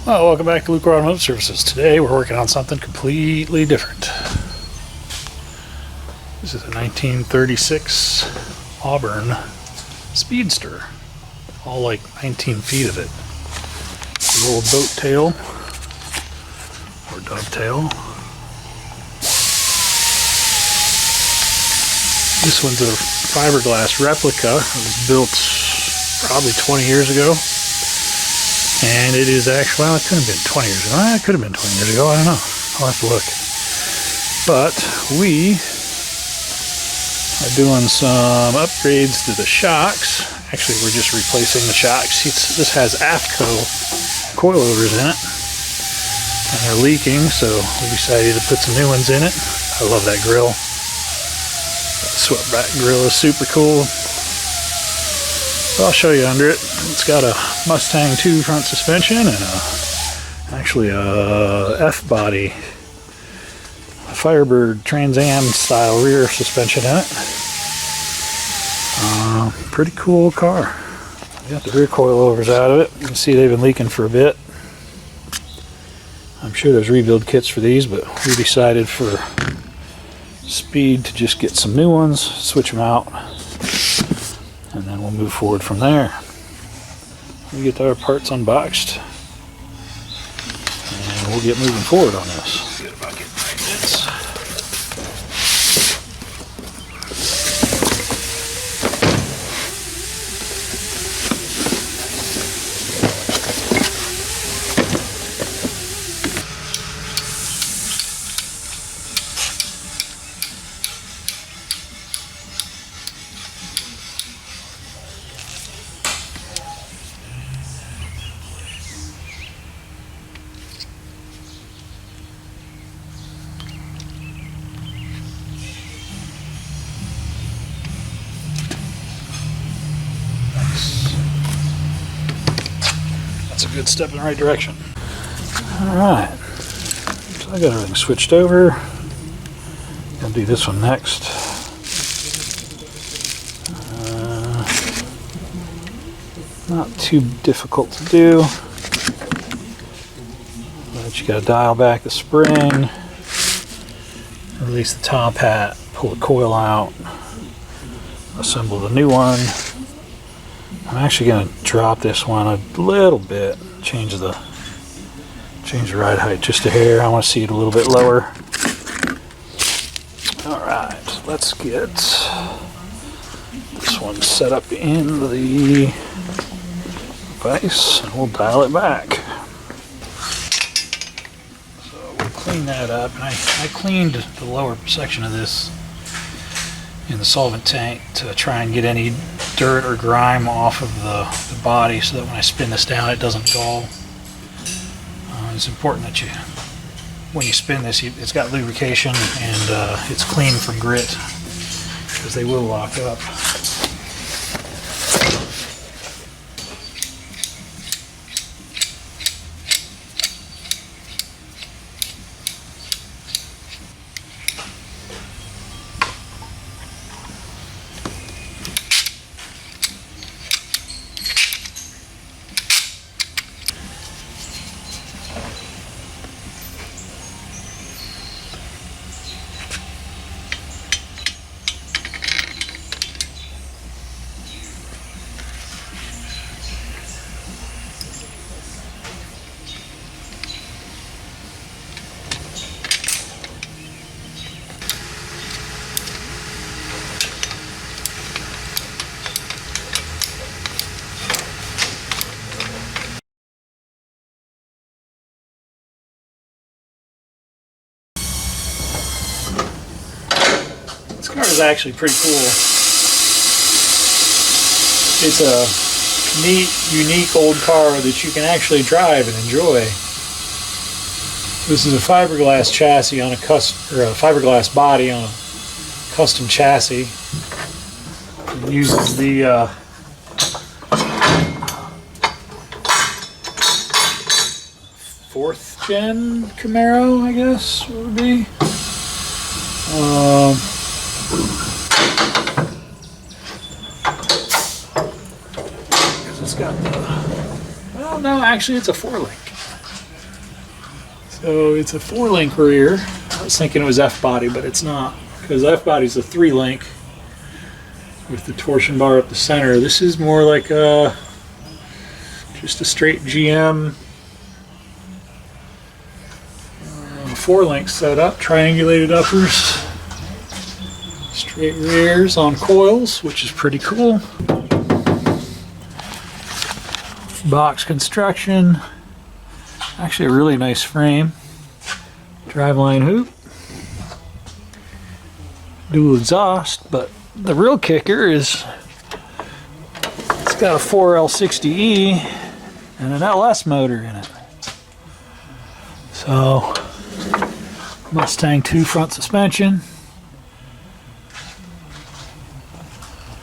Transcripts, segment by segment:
Well, welcome back to Lucore Automotive Services. Today we're working on something completely different. This is a 1936 Auburn Speedster. All like 19 feet of it. A little boat tail or dovetail. This one's a fiberglass replica. It was built probably 20 years ago. And it is actually, well, it could have been 20 years ago. It could have been 20 years ago. I don't know. I'll have to look. But we are doing some upgrades to the shocks. Actually, we're just replacing the shocks. This has AFCO coilovers in it. And they're leaking, so we decided to put some new ones in it. I love that grill. That swept back grill is super cool. I'll show you under it. It's got a Mustang 2 front suspension and actually a F-body Firebird Trans Am style rear suspension in it. Pretty cool car. Got the rear coilovers out of it. You can see they've been leaking for a bit. I'm sure there's rebuild kits for these, but we decided for speed to just get some new ones, switch them out, and then we'll move forward from there. We get our parts unboxed, and we'll get moving forward on this. Good about getting magnets. That's a good step in the right direction. Alright, so I got everything switched over. I'll do this one next. Not too difficult to do. But you got to dial back the spring, release the top hat, pull the coil out, assemble the new one. I'm actually going to drop this one a little bit, change the ride height just a hair. I want to see it a little bit lower. Alright, let's get this one set up in the device and we'll dial it back. So we'll clean that up. And I cleaned the lower section of this in the solvent tank to try and get any dirt or grime off of the body so that when I spin this down it doesn't gall. It's important that when you spin this, it's got lubrication and it's clean from grit because they will lock up. This car is actually pretty cool. It's a neat, unique old car that you can actually drive and enjoy. This is a fiberglass chassis on a fiberglass body on a custom chassis. It uses the 4th gen Camaro, I guess it would be. It's got the, well, no, actually it's a 4-link. So it's a 4-link rear. I was thinking it was F-body, but it's not, because F-body's a 3-link with the torsion bar up the center. This is more like just a straight GM 4-link setup, triangulated uppers, straight rears on coils, which is pretty cool. Box construction, actually a really nice frame. Driveline hoop, dual exhaust, but the real kicker is it's got a 4L60E and an LS motor in it. So Mustang 2 front suspension,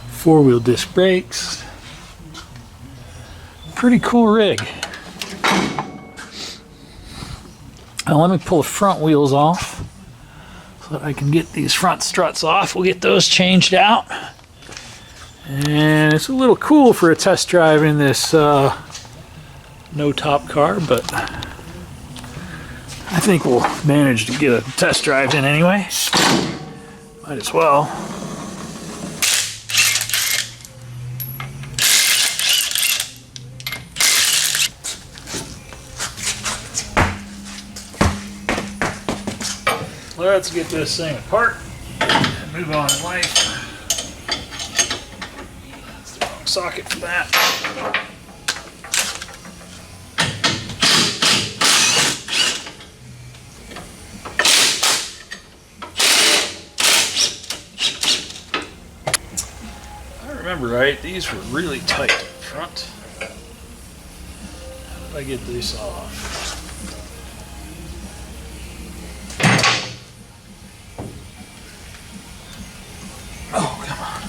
4-wheel disc brakes. Pretty cool rig. Now let me pull the front wheels off so that I can get these front struts off. We'll get those changed out. And it's a little cool for a test drive in this no top car, but I think we'll manage to get a test drive in anyway. Might as well. Let's get this thing apart and move on in life. That's the wrong socket for that. If I remember right, these were really tight up front. How did I get this off? Oh, come on.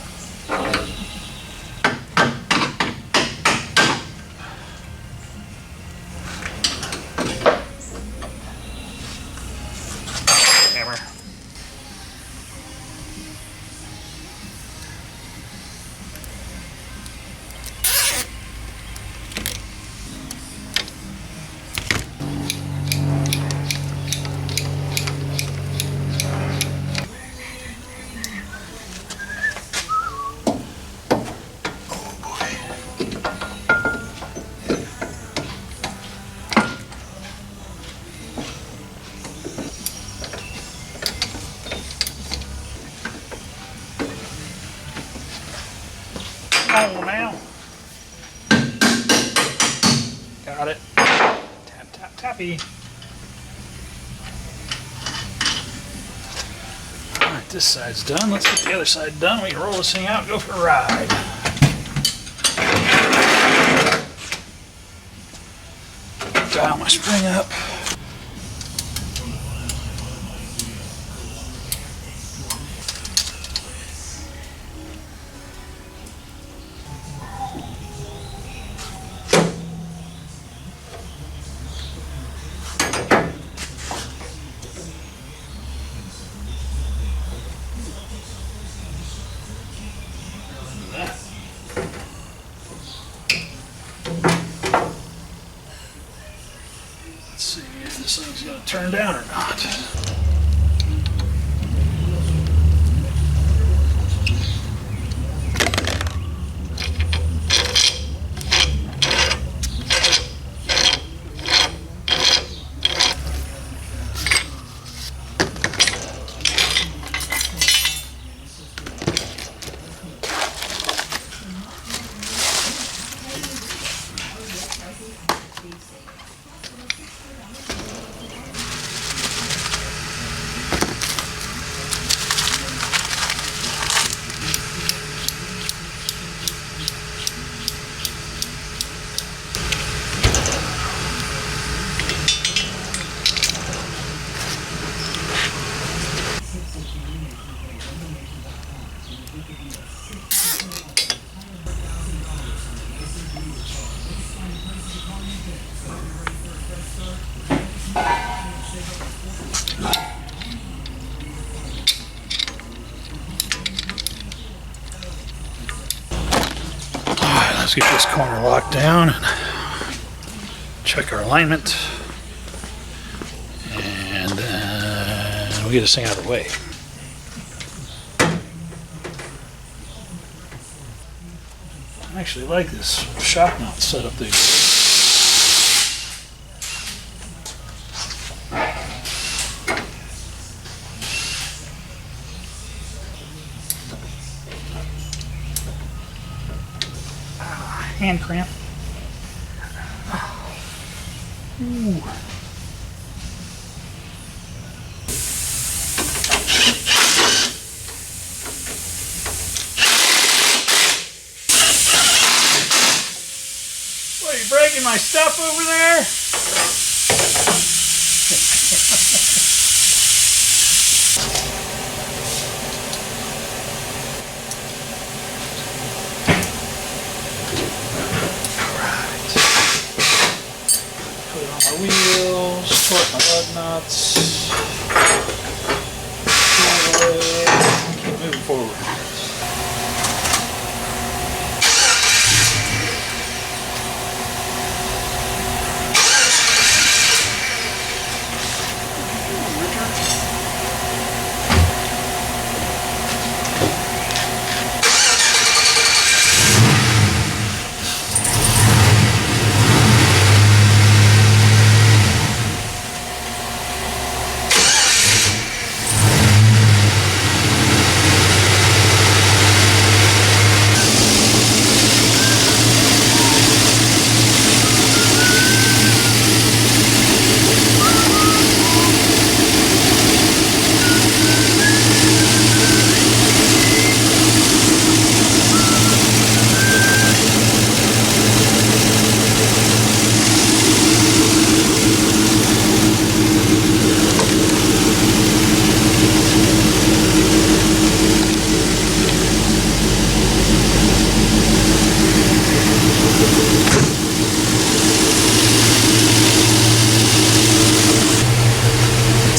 Hammer. Oh, now. Got it. Tap, tap, tappy. Alright, this side's done. Let's get the other side done. We can roll this thing out and go for a ride. Dial my spring up. Let's see if this thing's going to turn down or not. Let's get this corner locked down and check our alignment. get this thing out of the way. I actually like this shock mount setup thing. Hand cramp. Ooh. What, are you breaking my stuff over there? Wheels, torque my lug nuts, keep moving forward.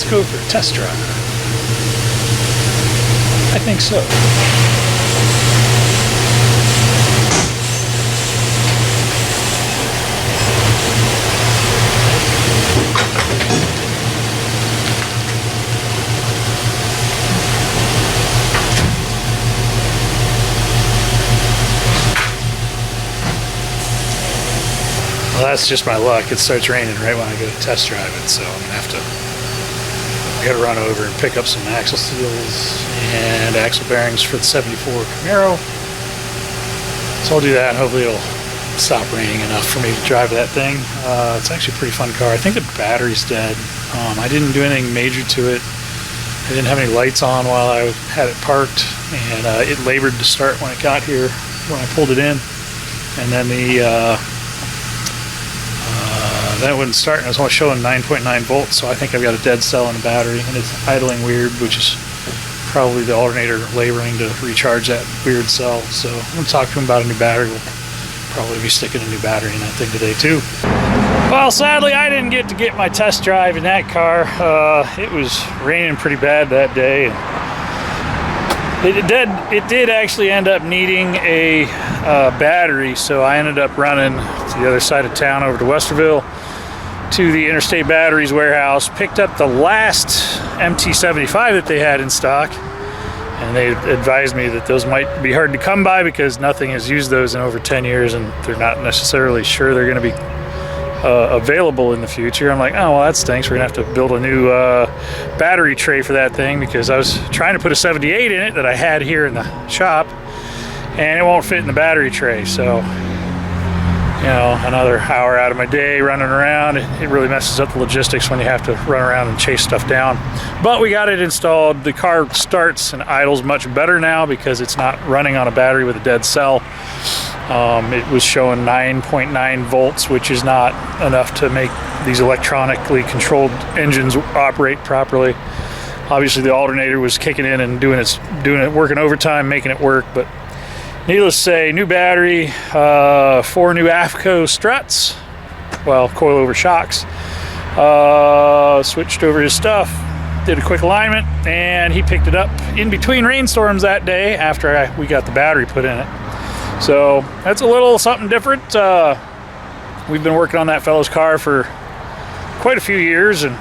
Go for a test drive. I think so. Well, that's just my luck. It starts raining right when I go to test drive it, so I'm gonna have to. I gotta run over and pick up some axle seals and axle bearings for the 74 Camaro. So I'll do that and hopefully it'll stop raining enough for me to drive that thing. It's actually a pretty fun car. I think the battery's dead. I didn't do anything major to it. I didn't have any lights on while I had it parked, and it labored to start when it got here, when I pulled it in. And then then it wouldn't start, and it was only showing 9.9 volts, so I think I've got a dead cell in the battery, and it's idling weird, which is probably the alternator laboring to recharge that weird cell. So I'm going to talk to him about a new battery. We'll probably be sticking a new battery in that thing today too. Well, sadly I didn't get my test drive in that car. It was raining pretty bad that day. It did actually end up needing a battery, so I ended up running to the other side of town over to Westerville to the Interstate Batteries warehouse, picked up the last MT75 that they had in stock, and they advised me that those might be hard to come by because nothing has used those in over 10 years and they're not necessarily sure they're going to be available in the future. I'm like, oh well, that stinks. We're gonna have to build a new battery tray for that thing, because I was trying to put a 78 in it that I had here in the shop and it won't fit in the battery tray. So, you know, another hour out of my day running around. It really messes up the logistics when you have to run around and chase stuff down. But we got it installed. The car starts and idles much better now because it's not running on a battery with a dead cell. It was showing 9.9 volts, which is not enough to make these electronically controlled engines operate properly. Obviously the alternator was kicking in and working overtime, making it work, but needless to say, new battery, 4 new AFCO struts, well, coilover shocks, switched over his stuff, did a quick alignment, and he picked it up in between rainstorms that day after we got the battery put in it. So that's a little something different. We've been working on that fellow's car for quite a few years, and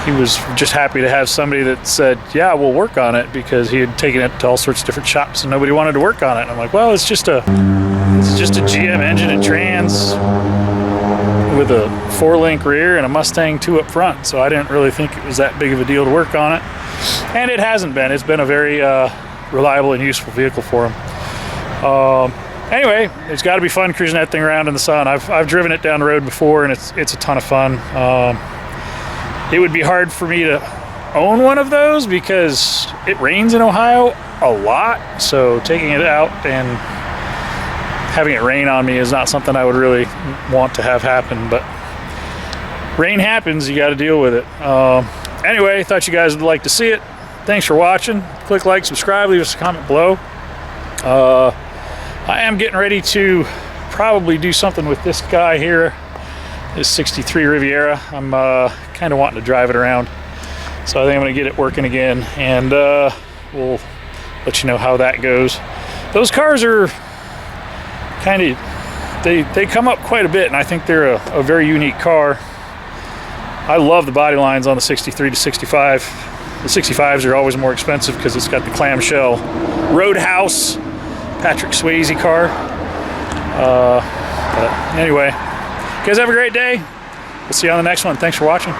he was just happy to have somebody that said, yeah, we'll work on it, because he had taken it to all sorts of different shops and nobody wanted to work on it. And I'm like, well, it's just a GM engine and trans with a 4-link rear and a Mustang 2 up front. So I didn't really think it was that big of a deal to work on it. And it hasn't been. It's been a very reliable and useful vehicle for him. Anyway, it's got to be fun cruising that thing around in the sun. I've driven it down the road before, and it's a ton of fun. It would be hard for me to own one of those because it rains in Ohio a lot. So taking it out and having it rain on me is not something I would really want to have happen. But rain happens, you got to deal with it. Anyway, thought you guys would like to see it. Thanks for watching. Click like, subscribe, leave us a comment below. I am getting ready to probably do something with this guy here, this 63 Riviera. I'm kind of wanting to drive it around. So I think I'm going to get it working again, and we'll let you know how that goes. Those cars are kind of, they come up quite a bit, and I think they're a very unique car. I love the body lines on the 63 to 65. The 65s are always more expensive because it's got the clamshell Roadhouse Patrick Swayze car. But anyway, you guys have a great day. We'll see you on the next one. Thanks for watching.